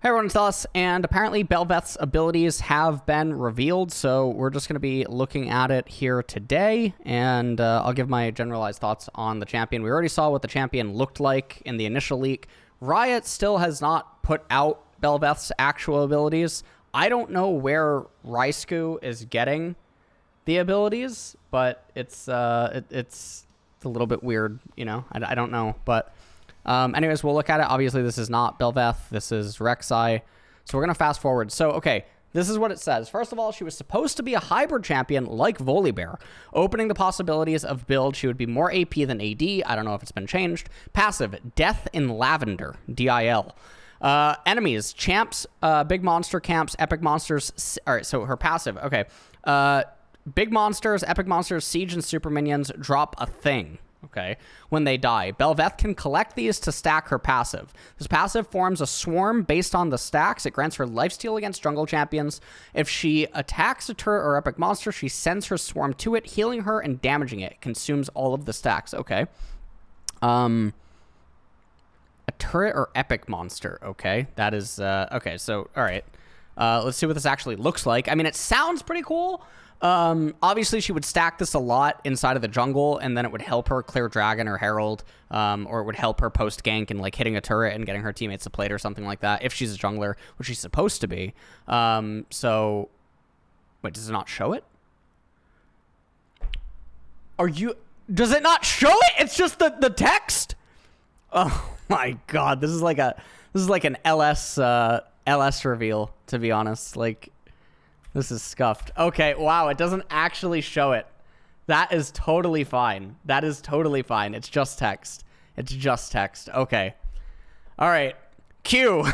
Hey everyone, it's us, and apparently Bel'Veth's abilities have been revealed, so we're just going to be looking at it here today, and I'll give my generalized thoughts on the champion. We already saw what the champion looked like in the initial leak. Riot still has not put out Bel'Veth's actual abilities. I don't know where Raisku is getting the abilities, but it's a little bit weird, you know? I don't know, but... anyways, we'll look at it. Obviously, this is not Bel'Veth. This is Rek'Sai. So we're going to fast forward. So, okay, this is what it says. First of all, she was supposed to be a hybrid champion like Volibear, opening the possibilities of build. She would be more AP than AD. I don't know if it's been changed. Passive, Death in Lavender, DIL. Enemies, champs, big monster camps, epic monsters. All right, so her passive, okay. Big monsters, epic monsters, siege, and super minions drop a thing. Okay, when they die. Bel'Veth can collect these to stack her passive. This passive forms a swarm based on the stacks. It grants her lifesteal against jungle champions. If she attacks a turret or epic monster, she sends her swarm to it, healing her and damaging it. It consumes all of the stacks. Okay. A turret or epic monster. Okay, that is... okay, so, all right. Let's see what this actually looks like. I mean, it sounds pretty cool. Obviously she would stack this a lot inside of the jungle, and then it would help her clear Dragon or Herald, or it would help her post gank and like hitting a turret and getting her teammates to plate or something like that, if she's a jungler, which she's supposed to be. So wait, does it not show it? Does it not show it? It's just the text? Oh my god, this is like an LS reveal, to be honest. Like, this is scuffed. Okay, wow, it doesn't actually show it. That is totally fine. That is totally fine. It's just text. It's just text. Okay. All right. Q.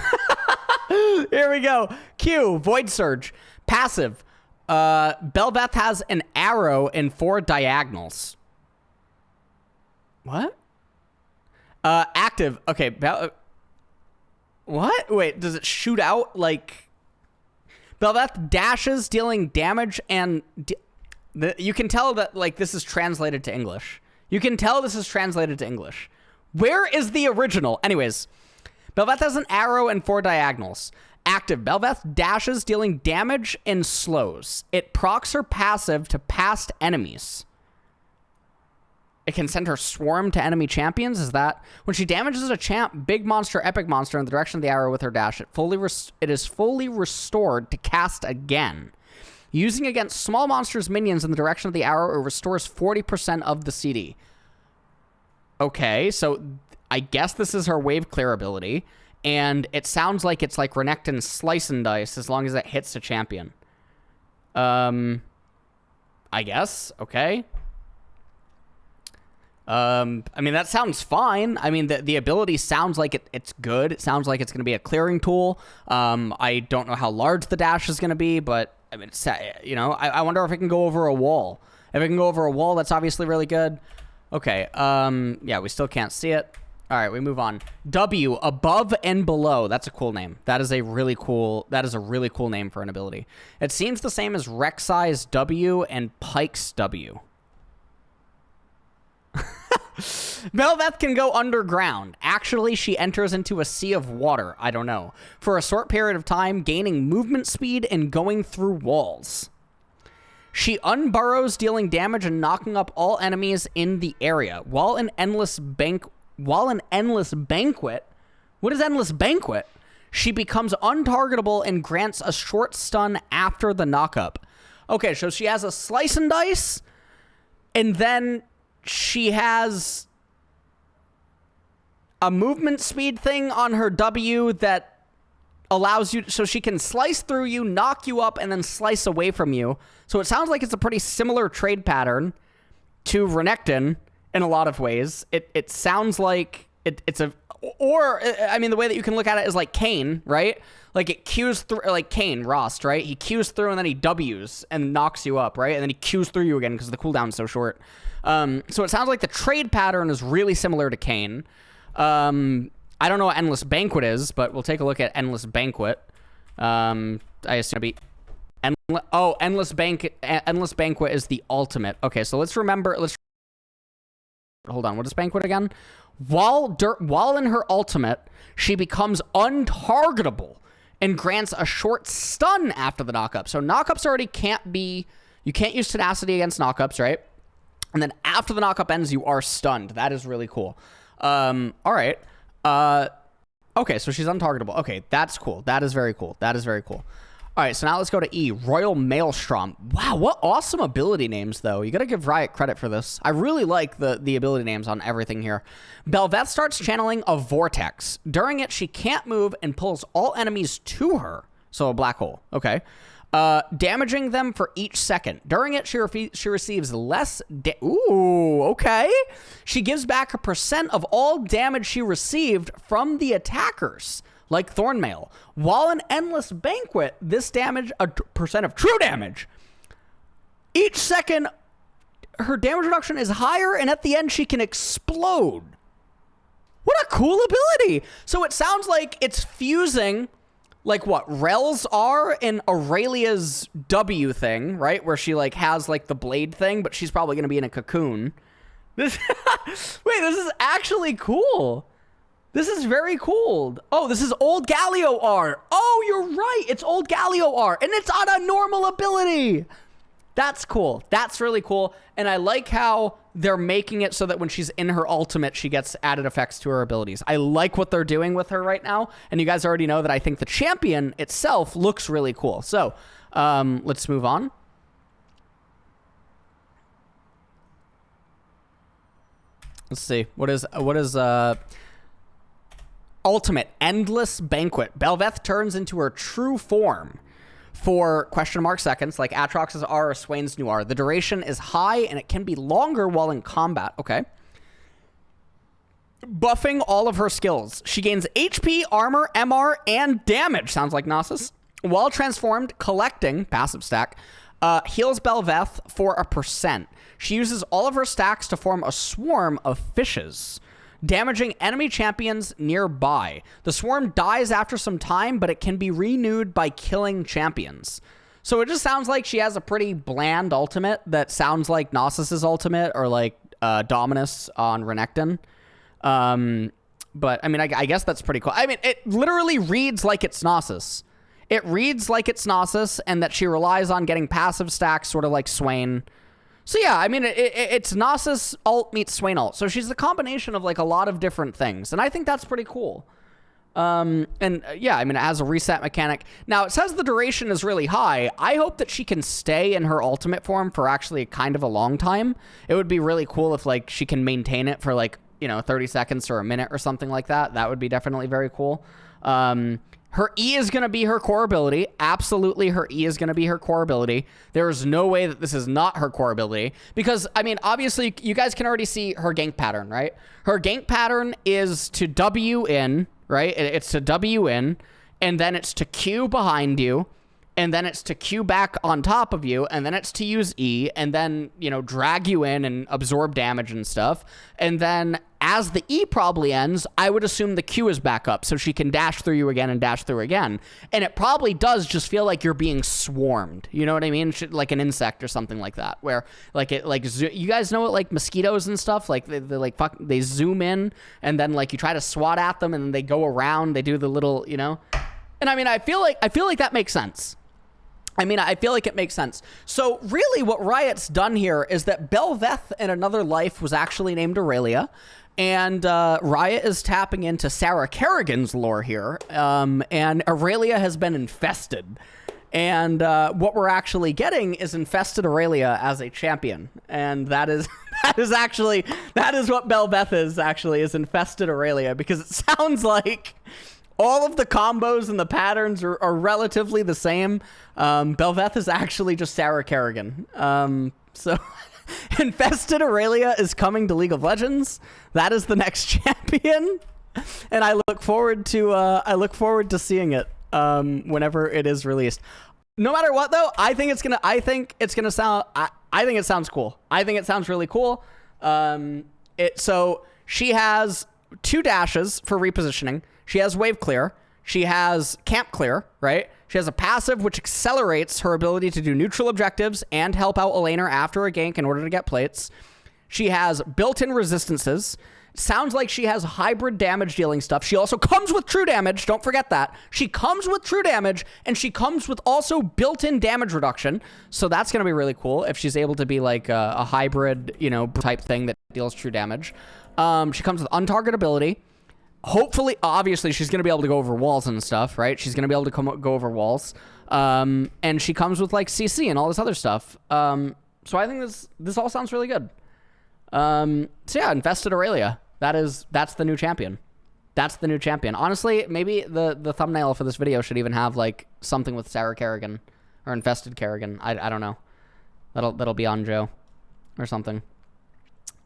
Here we go. Q. Void Surge. Passive. Bel'Veth has an arrow in 4 diagonals. What? Active. Okay. What? Wait, does it shoot out like... Bel'Veth dashes, dealing damage, and you can tell that like this is translated to English. You can tell this is translated to English. Where is the original? Anyways, Bel'Veth has an arrow and 4 diagonals. Active. Bel'Veth dashes, dealing damage, and slows. It procs her passive to past enemies. It can send her swarm to enemy champions. Is that when she damages a champ, big monster, epic monster in the direction of the arrow with her dash? It is fully restored to cast again. Using against small monsters, minions in the direction of the arrow, it restores 40% of the CD. Okay, so I guess this is her wave clear ability, and it sounds like it's like Renekton's Slice and Dice as long as it hits a champion. I guess. Okay. I mean, that sounds fine. I mean, the ability sounds like it's good. It sounds like it's going to be a clearing tool. I don't know how large the dash is going to be, but I mean, it's, you know, I wonder if it can go over a wall. If it can go over a wall, that's obviously really good. Okay. Yeah, we still can't see it. All right, we move on. W, above and below. That's a cool name. That is a really cool name for an ability. It seems the same as Rek'Sai's W and Pyke's W. Bel'Veth can go underground. Actually, she enters into a sea of water. I don't know. For a short period of time, gaining movement speed and going through walls. She unburrows, dealing damage and knocking up all enemies in the area. While an endless banquet... What is endless banquet? She becomes untargetable and grants a short stun after the knockup. Okay, so she has a slice and dice, and then... she has a movement speed thing on her W that allows you... so she can slice through you, knock you up, and then slice away from you. So it sounds like it's a pretty similar trade pattern to Renekton in a lot of ways. It sounds like it's a... or, I mean, the way that you can look at it is like Kayn, right? Like it Qs through... like Kayn, Rost, right? He Qs through and then he Ws and knocks you up, right? And then he Qs through you again because the cooldown's so short. So it sounds like the trade pattern is really similar to Kayn. I don't know what Endless Banquet is, but we'll take a look at Endless Banquet. I assume it'll be... Endless Banquet is the ultimate. Okay, so let's remember... hold on, what is Banquet again? While in her ultimate, she becomes untargetable and grants a short stun after the knockup. So knockups already you can't use tenacity against knockups, right? And then after the knockup ends, you are stunned. That is really cool. All right. Okay, so she's untargetable. Okay, that's cool. That is very cool. That is very cool. All right, so now let's go to E, Royal Maelstrom. Wow, what awesome ability names, though. You got to give Riot credit for this. I really like the ability names on everything here. Bel'Veth starts channeling a vortex. During it, she can't move and pulls all enemies to her. So a black hole. Okay. Damaging them for each second. During it, she receives less Ooh, okay. She gives back a % of all damage she received from the attackers, like Thornmail. While in Endless Banquet, this damage, a % of true damage. Each second, her damage reduction is higher, and at the end, she can explode. What a cool ability. So it sounds like it's fusing, like what Rel's are in Aurelia's W thing, right? Where she like has like the blade thing, but she's probably going to be in a cocoon. This Wait, this is actually cool. This is very cool. Oh, this is Old Galio R. Oh, you're right. It's Old Galio R, and it's on a normal ability. That's cool. That's really cool. And I like how they're making it so that when she's in her ultimate, she gets added effects to her abilities. I like what they're doing with her right now. And you guys already know that I think the champion itself looks really cool. So let's move on. Let's see. What is ultimate Endless Banquet? Bel'Veth turns into her true form for seconds, like Atrox's R or Swain's new R. The duration is high, and it can be longer while in combat. Okay. Buffing all of her skills. She gains HP, armor, MR, and damage. Sounds like Gnosis. While transformed, collecting, passive stack, heals Bel'Veth for a %. She uses all of her stacks to form a swarm of fishes, damaging enemy champions nearby. The swarm dies after some time, but it can be renewed by killing champions. So it just sounds like she has a pretty bland ultimate that sounds like Gnosis's ultimate or like Dominus on Renekton. But I mean, I guess that's pretty cool. I mean, it literally reads like it's Gnosis. It reads like it's Gnosis, and that she relies on getting passive stacks, sort of like Swain. So yeah, I mean, it's Gnosis ult meets Swain ult. So she's the combination of like a lot of different things. And I think that's pretty cool. Yeah, I mean, it has a reset mechanic. Now, it says the duration is really high. I hope that she can stay in her ultimate form for actually kind of a long time. It would be really cool if like she can maintain it for like, 30 seconds or a minute or something like that. That would be definitely very cool. Her E is going to be her core ability. Absolutely, her E is going to be her core ability. There is no way that this is not her core ability. Because, I mean, obviously, you guys can already see her gank pattern, right? Her gank pattern is to W in, right? It's to W in, and then it's to Q behind you, and then it's to Q back on top of you, and then it's to use E, and then, drag you in and absorb damage and stuff. And then as the E probably ends, I would assume the Q is back up, so she can dash through you again and dash through again. And it probably does just feel like you're being swarmed. You know what I mean? Like an insect or something like that, where you guys know what, like mosquitoes and stuff, like they zoom in, and then like you try to swat at them, and then they go around, they do the little, And I mean, I feel like that makes sense. I feel like it makes sense. So really what Riot's done here is that Bel'Veth in another life was actually named Aurelia. And Riot is tapping into Sarah Kerrigan's lore here. And Aurelia has been infested. And what we're actually getting is infested Aurelia as a champion. And that is what Bel'Veth is infested Aurelia. Because it sounds like all of the combos and the patterns are relatively the same. Bel'Veth is actually just Sarah Kerrigan. So Infested Aurelia is coming to League of Legends. That is the next champion. And I look forward to seeing it whenever it is released. No matter what though, I think it sounds cool. I think it sounds really cool. So she has 2 dashes for repositioning. She has wave clear. She has camp clear, right? She has a passive which accelerates her ability to do neutral objectives and help out a laner after a gank in order to get plates. She has built-in resistances, Sounds like she has hybrid damage dealing stuff. She also comes with true damage. Don't forget that. She comes with true damage, and she comes with also built-in damage reduction. So that's going to be really cool if she's able to be like a hybrid, you know, type thing that deals true damage. She comes with untargetability. Hopefully, obviously, she's going to be able to go over walls and stuff, right? She's going to be able to go over walls. And she comes with like CC and all this other stuff. So I think this all sounds really good. So yeah, Infested Aurelia. That's the new champion. That's the new champion. Honestly, maybe the thumbnail for this video should even have like something with Sarah Kerrigan or Infested Kerrigan. I don't know. That'll be on Joe or something.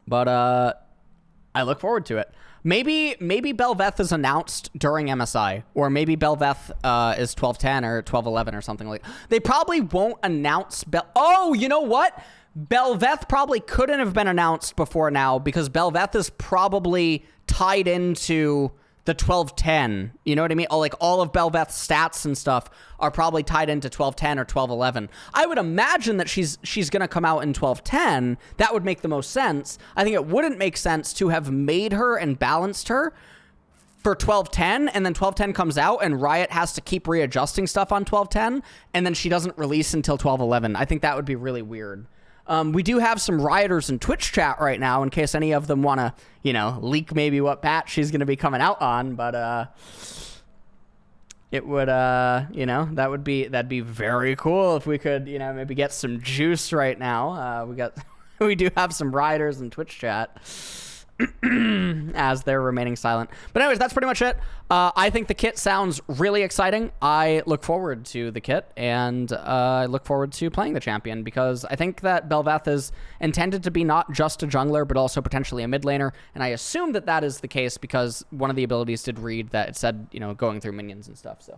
But I look forward to it. Maybe Bel'Veth is announced during MSI, or maybe Bel'Veth is 1210 or 1211 or something like. They probably won't announce Oh, you know what? Bel'Veth probably couldn't have been announced before now because Bel'Veth is probably tied into the 1210. You know what I mean? Like all of Bel'Veth's stats and stuff are probably tied into 1210 or 1211. I would imagine that she's going to come out in 1210. That would make the most sense. I think it wouldn't make sense to have made her and balanced her for 1210, and then 1210 comes out and Riot has to keep readjusting stuff on 1210, and then she doesn't release until 1211. I think that would be really weird. We do have some Rioters in Twitch chat right now in case any of them want to, you know, leak maybe what patch she's going to be coming out on. But it would, you know, that'd be very cool if we could, you know, maybe get some juice right now. We do have some Rioters in Twitch chat as they're remaining silent. But anyways, that's pretty much it. I think the kit sounds really exciting. I look forward to the kit, and I look forward to playing the champion because I think that Bel'Veth is intended to be not just a jungler, but also potentially a mid laner. And I assume that that is the case because one of the abilities did read that it said, you know, going through minions and stuff. So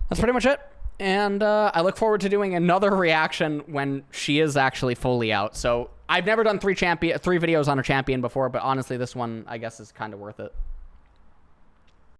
that's pretty much it. And I look forward to doing another reaction when she is actually fully out. So I've never done three videos on a champion before, but honestly, this one, I guess, is kind of worth it.